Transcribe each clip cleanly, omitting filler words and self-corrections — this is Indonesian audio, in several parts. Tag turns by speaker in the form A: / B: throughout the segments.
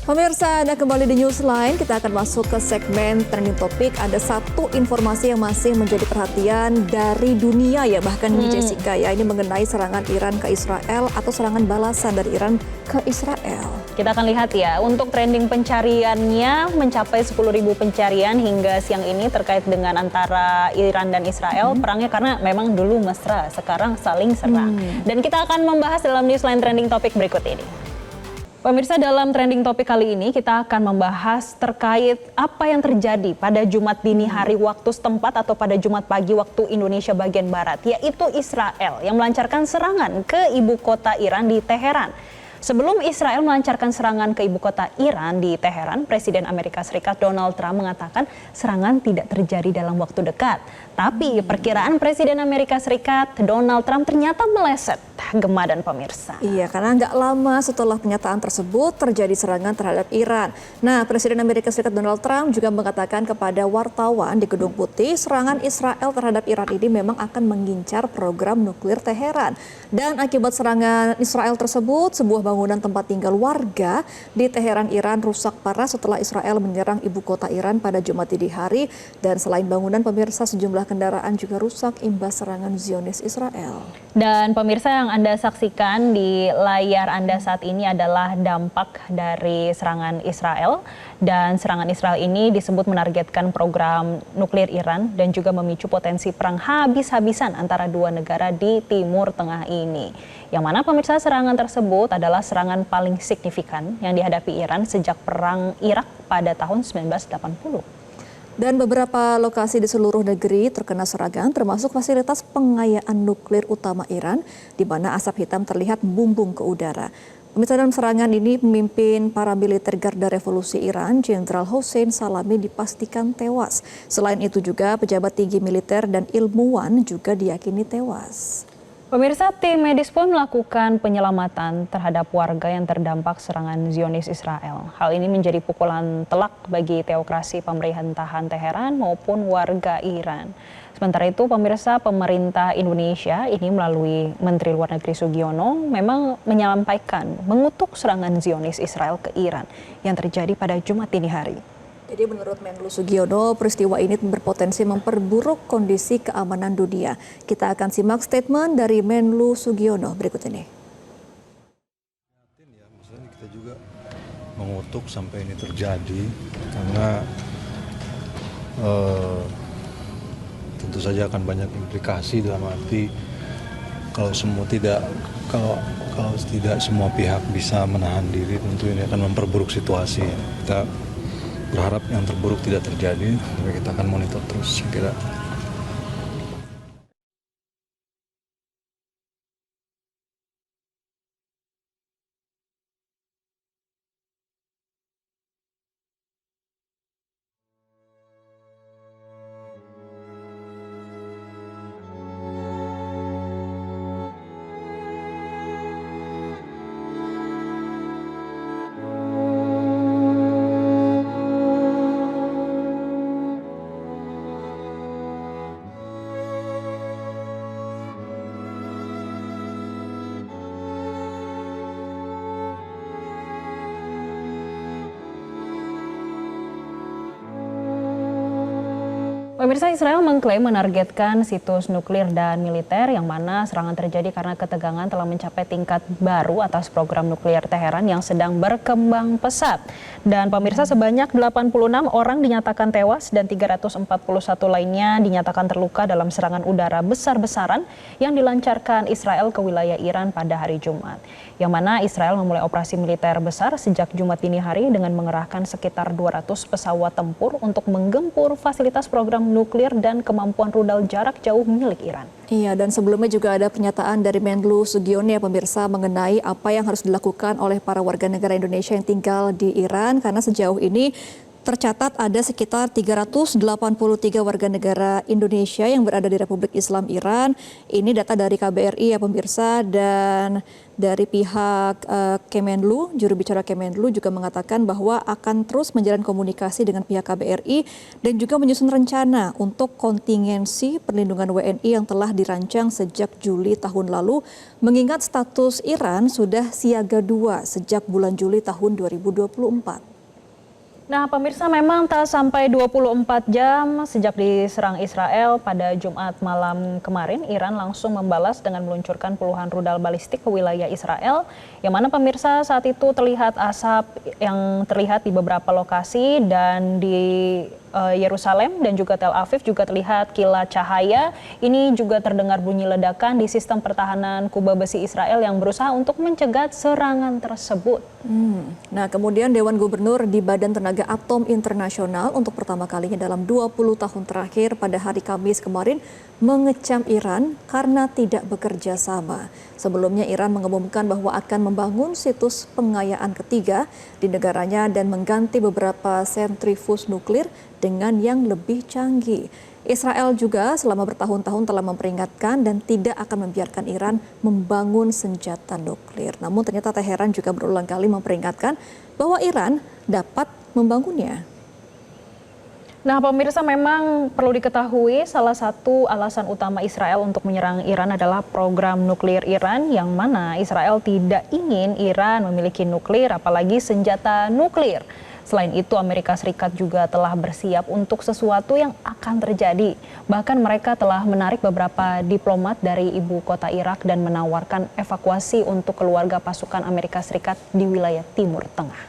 A: Pemirsa, Anda kembali di Newsline. Kita akan masuk ke segmen trending topik. Ada satu informasi yang masih menjadi perhatian dari dunia ya, bahkan ini Jessica ya. Ini mengenai serangan Iran ke Israel atau serangan balasan dari Iran ke Israel.
B: Kita akan lihat ya, untuk trending pencariannya mencapai 10.000 pencarian hingga siang ini terkait dengan antara Iran dan Israel. Perangnya karena memang dulu mesra, sekarang saling serang. Dan kita akan membahas dalam Newsline trending topik berikut ini. Pemirsa, dalam trending topik kali ini kita akan membahas terkait apa yang terjadi pada Jumat dini hari waktu setempat atau pada Jumat pagi waktu Indonesia bagian Barat, yaitu Israel yang melancarkan serangan ke ibu kota Iran di Teheran. Sebelum Israel melancarkan serangan ke ibu kota Iran di Teheran, Presiden Amerika Serikat Donald Trump mengatakan serangan tidak terjadi dalam waktu dekat. Tapi perkiraan Presiden Amerika Serikat Donald Trump ternyata meleset, Gemma dan pemirsa.
A: Iya, karena nggak lama setelah pernyataan tersebut terjadi serangan terhadap Iran. Nah, Presiden Amerika Serikat Donald Trump juga mengatakan kepada wartawan di Gedung Putih, serangan Israel terhadap Iran ini memang akan mengincar program nuklir Teheran. Dan akibat serangan Israel tersebut, sebuah bangunan tempat tinggal warga di Teheran, Iran rusak parah setelah Israel menyerang ibu kota Iran pada Jumat dini hari. Dan selain bangunan, pemirsa, sejumlah kendaraan juga rusak imbas serangan Zionis Israel.
B: Dan pemirsa, yang Anda saksikan di layar Anda saat ini adalah dampak dari serangan Israel. Dan serangan Israel ini disebut menargetkan program nuklir Iran dan juga memicu potensi perang habis-habisan antara dua negara di Timur Tengah ini. Yang mana pemirsa, serangan tersebut adalah serangan paling signifikan yang dihadapi Iran sejak perang Irak pada tahun 1980.
A: Dan beberapa lokasi di seluruh negeri terkena serangan, termasuk fasilitas pengayaan nuklir utama Iran, di mana asap hitam terlihat membumbung ke udara. Pemirsa, dalam serangan ini pemimpin paramiliter Garda Revolusi Iran, Jenderal Hossein Salami, dipastikan tewas. Selain itu juga pejabat tinggi militer dan ilmuwan juga diyakini tewas.
B: Pemirsa, tim medis pun melakukan penyelamatan terhadap warga yang terdampak serangan Zionis Israel. Hal ini menjadi pukulan telak bagi teokrasi pemerintahan Teheran maupun warga Iran. Sementara itu, pemirsa, pemerintah Indonesia ini melalui Menteri Luar Negeri Sugiono memang mengutuk serangan Zionis Israel ke Iran yang terjadi pada Jumat dini hari.
A: Jadi menurut Menlu Sugiono, peristiwa ini berpotensi memperburuk kondisi keamanan dunia. Kita akan simak statement dari Menlu Sugiono berikut ini.
C: Maksudnya kita juga mengutuk sampai ini terjadi karena tentu saja akan banyak implikasi dalam arti kalau tidak semua pihak bisa menahan diri, tentu ini akan memperburuk situasi. Kita berharap yang terburuk tidak terjadi, tapi kita akan monitor terus, saya kira.
B: Pemirsa, Israel mengklaim menargetkan situs nuklir dan militer yang mana serangan terjadi karena ketegangan telah mencapai tingkat baru atas program nuklir Teheran yang sedang berkembang pesat. Dan pemirsa, sebanyak 86 orang dinyatakan tewas dan 341 lainnya dinyatakan terluka dalam serangan udara besar-besaran yang dilancarkan Israel ke wilayah Iran pada hari Jumat. Yang mana Israel memulai operasi militer besar sejak Jumat dini hari dengan mengerahkan sekitar 200 pesawat tempur untuk menggempur fasilitas program nuklir dan kemampuan rudal jarak jauh milik Iran.
A: Iya, dan sebelumnya juga ada pernyataan dari Menlu Sugiono ya pemirsa mengenai apa yang harus dilakukan oleh para warga negara Indonesia yang tinggal di Iran, karena sejauh ini tercatat ada sekitar 383 warga negara Indonesia yang berada di Republik Islam Iran. Ini data dari KBRI ya pemirsa, dan Dari pihak Kemenlu, juru bicara Kemenlu juga mengatakan bahwa akan terus menjalin komunikasi dengan pihak KBRI dan juga menyusun rencana untuk kontingensi perlindungan WNI yang telah dirancang sejak Juli tahun lalu, mengingat status Iran sudah siaga 2 sejak bulan Juli tahun 2024.
B: Nah, pemirsa, memang tak sampai 24 jam sejak diserang Israel pada Jumat malam kemarin, Iran langsung membalas dengan meluncurkan puluhan rudal balistik ke wilayah Israel, yang mana pemirsa saat itu terlihat asap yang terlihat di beberapa lokasi, dan di Yerusalem dan juga Tel Aviv juga terlihat kilat cahaya. Ini juga terdengar bunyi ledakan di sistem pertahanan Kuba besi Israel yang berusaha untuk mencegah serangan tersebut.
A: Nah, kemudian Dewan Gubernur di Badan Tenaga Atom Internasional untuk pertama kalinya dalam 20 tahun terakhir pada hari Kamis kemarin mengecam Iran karena tidak bekerja sama. Sebelumnya Iran mengumumkan bahwa akan membangun situs pengayaan ketiga di negaranya dan mengganti beberapa sentrifus nuklir dengan yang lebih canggih. Israel juga selama bertahun-tahun telah memperingatkan dan tidak akan membiarkan Iran membangun senjata nuklir. Namun ternyata Teheran juga berulang kali memperingatkan bahwa Iran dapat membangunnya.
B: Nah, pemirsa, memang perlu diketahui salah satu alasan utama Israel untuk menyerang Iran adalah program nuklir Iran, yang mana Israel tidak ingin Iran memiliki nuklir, apalagi senjata nuklir. Selain itu, Amerika Serikat juga telah bersiap untuk sesuatu yang akan terjadi. Bahkan mereka telah menarik beberapa diplomat dari ibu kota Irak dan menawarkan evakuasi untuk keluarga pasukan Amerika Serikat di wilayah Timur Tengah.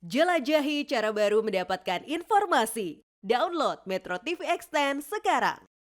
D: Jelajahi cara baru mendapatkan informasi. Download Metro TV Extend sekarang.